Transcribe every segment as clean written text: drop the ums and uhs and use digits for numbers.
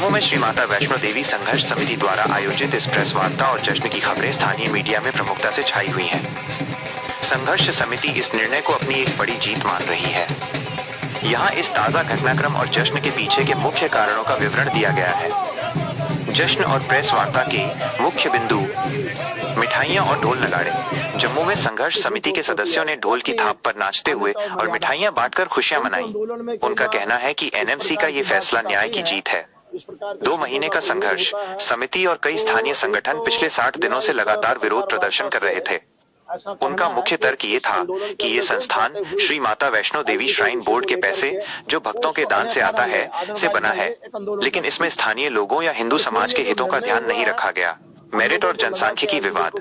जम्मू में श्री माता वैष्णो देवी संघर्ष समिति द्वारा आयोजित इस प्रेस वार्ता और जश्न की खबरें स्थानीय मीडिया में प्रमुखता से छाई हुई हैं। संघर्ष समिति इस निर्णय को अपनी एक बड़ी जीत मान रही है। यहाँ इस ताज़ा घटनाक्रम और जश्न के पीछे के मुख्य कारणों का विवरण दिया गया है। जश्न और प्रेस वार्ता के मुख्य बिंदु: मिठाइयाँ और ढोल नगाड़े। जम्मू में संघर्ष समिति के सदस्यों ने ढोल की थाप पर नाचते हुए और मिठाइयाँ बांटकर खुशियां मनाई। उनका कहना है कि एनएमसी का ये फैसला न्याय की जीत है। 2 महीने का संघर्ष, समिति और कई स्थानीय संगठन पिछले 60 दिनों से लगातार विरोध प्रदर्शन कर रहे थे। उनका मुख्य तर्क ये था कि ये संस्थान श्री माता वैष्णो देवी श्राइन बोर्ड के पैसे, जो भक्तों के दान से आता है, से बना है, लेकिन इसमें स्थानीय लोगों या हिंदू समाज के हितों का ध्यान नहीं रखा गया। मेरिट और जनसांख्यिकी विवाद।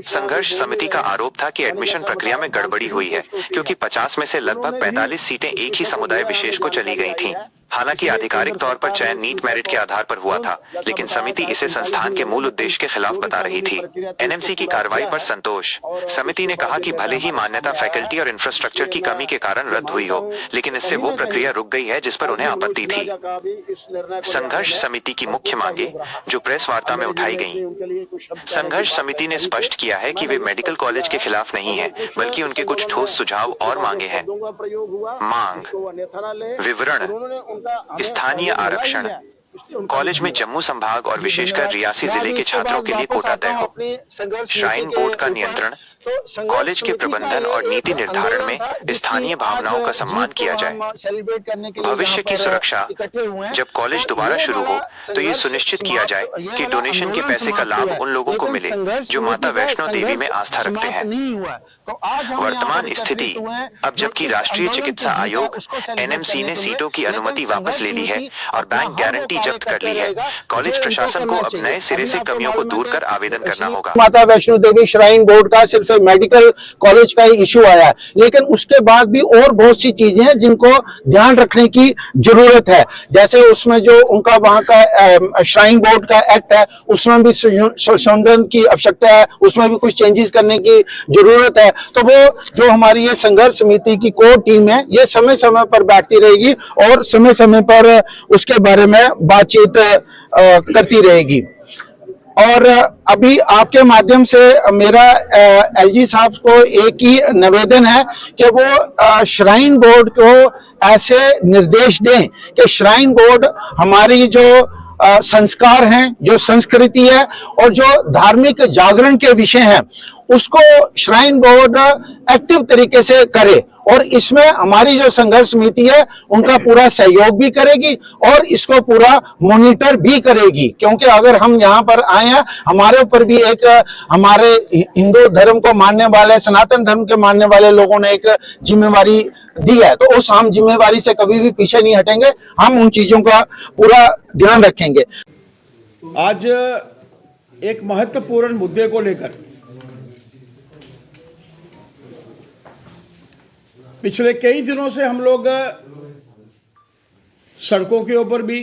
संघर्ष समिति का आरोप था कि एडमिशन प्रक्रिया में गड़बड़ी हुई है, क्योंकि 50 में से लगभग 45 सीटें एक ही समुदाय विशेष को चली गई थीं। हालांकि आधिकारिक तौर पर चयन नीट मेरिट के आधार पर हुआ था, लेकिन समिति इसे संस्थान के मूल उद्देश्य के खिलाफ बता रही थी। एनएमसी की कार्रवाई पर संतोष। समिति ने कहा कि भले ही मान्यता फैकल्टी और इंफ्रास्ट्रक्चर की कमी के कारण रद्द हुई हो, लेकिन इससे वो प्रक्रिया रुक गई है जिस पर उन्हें आपत्ति थी। संघर्ष समिति की मुख्य मांगे, जो प्रेस वार्ता में उठाई गईं। संघर्ष समिति ने स्पष्ट किया है कि वे मेडिकल कॉलेज के खिलाफ नहीं है, बल्कि उनके कुछ ठोस सुझाव और मांगे हैं। मांग: विवरण: स्थानीय आरक्षण। कॉलेज में जम्मू संभाग और विशेषकर रियासी जिले के छात्रों के लिए कोटा तय हो। श्राइन बोर्ड का नियंत्रण। कॉलेज के प्रबंधन और नीति निर्धारण में स्थानीय भावनाओं का सम्मान किया जाए। भविष्य की सुरक्षा। जब कॉलेज दोबारा शुरू हो तो ये सुनिश्चित किया जाए कि डोनेशन के पैसे का लाभ उन लोगों को मिले जो माता वैष्णो देवी में आस्था रखते हैं। वर्तमान स्थिति। अब जबकि राष्ट्रीय चिकित्सा आयोग एनएमसी ने सीटों की अनुमति वापस ले ली है और बैंक गारंटी जब्त कर ली है, कॉलेज प्रशासन को अब नए सिरे से कमियों को दूर कर आवेदन करना होगा। माता वैष्णो देवी श्राइन बोर्ड का सिर्फ मेडिकल कॉलेज का ही इशू आया है, लेकिन उसके बाद भी और बहुत सी चीजें हैं जिनको ध्यान रखने की जरूरत है। जैसे उसमें जो उनका वहां का श्राइन बोर्ड का एक्ट है, उसमें भी संशोधन की आवश्यकता है, उसमें भी कुछ चेंजेस करने की जरूरत है। तो वो जो हमारी ये संघर्ष समिति की कोर टीम है, ये समय समय पर बैठती रहेगी और समय समय पर उसके बारे में बातचीत करती रहेगी। और अभी आपके माध्यम से मेरा एलजी साहब को एक ही निवेदन है कि वो श्राइन बोर्ड को ऐसे निर्देश दें कि श्राइन बोर्ड हमारी जो संस्कार हैं, जो संस्कृति है और जो धार्मिक जागरण के विषय हैं, उसको श्राइन बोर्ड एक्टिव तरीके से करे और इसमें हमारी जो संघर्ष समिति है उनका पूरा सहयोग भी करेगी और इसको पूरा मॉनिटर भी करेगी। क्योंकि अगर हम यहाँ पर आए हैं, हमारे ऊपर भी एक हमारे हिंदू धर्म को मानने वाले, सनातन धर्म के मानने वाले लोगों ने एक जिम्मेवारी दी है, तो उस हम जिम्मेवारी से कभी भी पीछे नहीं हटेंगे। हम उन चीजों का पूरा ध्यान रखेंगे। आज एक महत्वपूर्ण मुद्दे को लेकर पिछले कई दिनों से हम लोग सड़कों के ऊपर भी,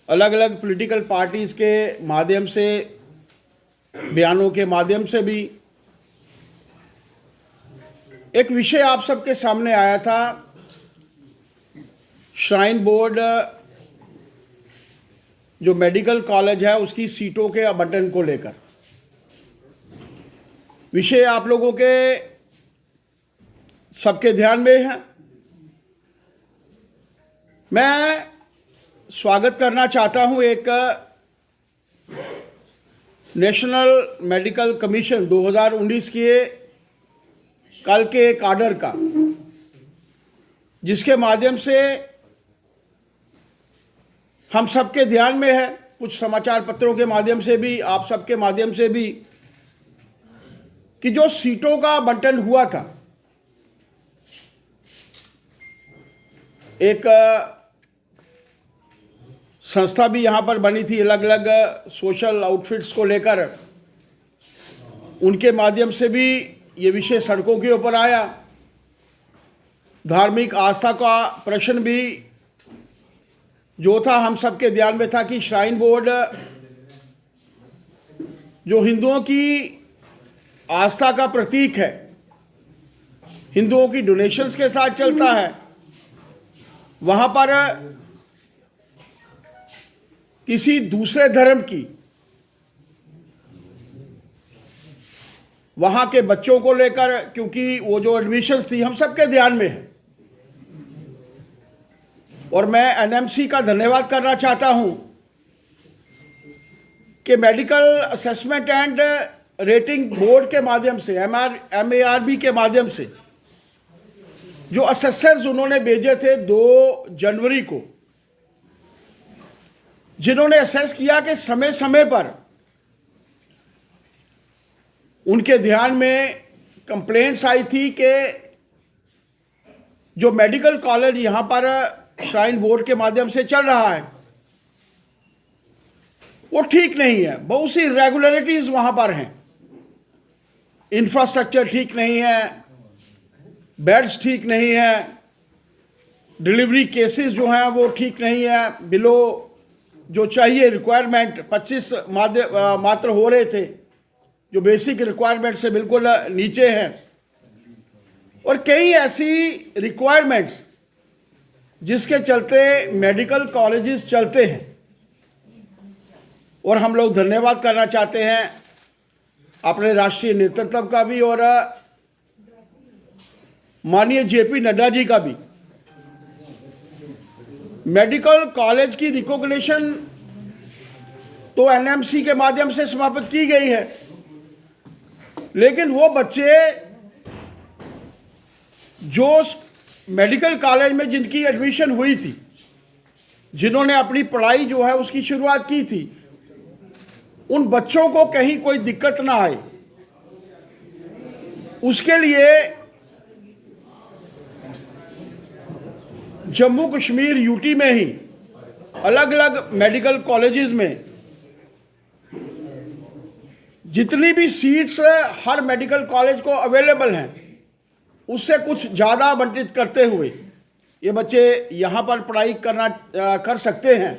अलग अलग पॉलिटिकल पार्टीज के माध्यम से, बयानों के माध्यम से भी एक विषय आप सबके सामने आया था। श्राइन बोर्ड जो मेडिकल कॉलेज है उसकी सीटों के आवंटन को लेकर विषय आप लोगों के सबके ध्यान में है। मैं स्वागत करना चाहता हूं एक नेशनल मेडिकल कमीशन 2019 के कल के एक आर्डर का, जिसके माध्यम से हम सबके ध्यान में है, कुछ समाचार पत्रों के माध्यम से भी, आप सबके माध्यम से भी, कि जो सीटों का बंटन हुआ था, एक संस्था भी यहां पर बनी थी अलग अलग सोशल आउटफिट्स को लेकर, उनके माध्यम से भी ये विषय सड़कों के ऊपर आया। धार्मिक आस्था का प्रश्न भी जो था हम सबके ध्यान में था कि श्राइन बोर्ड जो हिंदुओं की आस्था का प्रतीक है, हिंदुओं की डोनेशंस के साथ चलता है, वहां पर किसी दूसरे धर्म की वहां के बच्चों को लेकर, क्योंकि वो जो एडमिशन्स थी हम सबके ध्यान में है, और मैं एनएमसी का धन्यवाद करना चाहता हूं कि medical assessment and rating board के माध्यम से, MARB के माध्यम से जो असेसर्स उन्होंने भेजे थे 2 जनवरी को, जिन्होंने असेस किया कि समय समय पर उनके ध्यान में कंप्लेंट्स आई थी कि जो मेडिकल कॉलेज यहां पर श्राइन बोर्ड के माध्यम से चल रहा है वो ठीक नहीं है। बहुत सी इरेगुलरिटीज वहां पर हैं, इंफ्रास्ट्रक्चर ठीक नहीं है, बेड्स ठीक नहीं है, डिलीवरी केसेस जो हैं वो ठीक नहीं है, बिलो जो चाहिए रिक्वायरमेंट 25 मात्र हो रहे थे, जो बेसिक रिक्वायरमेंट से बिल्कुल नीचे हैं, और कई ऐसी रिक्वायरमेंट्स जिसके चलते मेडिकल कॉलेजेस चलते हैं। और हम लोग धन्यवाद करना चाहते हैं अपने राष्ट्रीय नेतृत्व का भी और माननीय JP नड्डा जी का भी। मेडिकल कॉलेज की रिकॉग्निशन तो NMC के माध्यम से समाप्त की गई है, लेकिन वो बच्चे जो मेडिकल कॉलेज में जिनकी एडमिशन हुई थी, जिन्होंने अपनी पढ़ाई जो है उसकी शुरुआत की थी, उन बच्चों को कहीं कोई दिक्कत ना आए, उसके लिए जम्मू कश्मीर UT में ही अलग अलग मेडिकल कॉलेजेस में जितनी भी सीट्स हर मेडिकल कॉलेज को अवेलेबल हैं, उससे कुछ ज़्यादा आवंटित करते हुए ये बच्चे यहाँ पर पढ़ाई कर सकते हैं।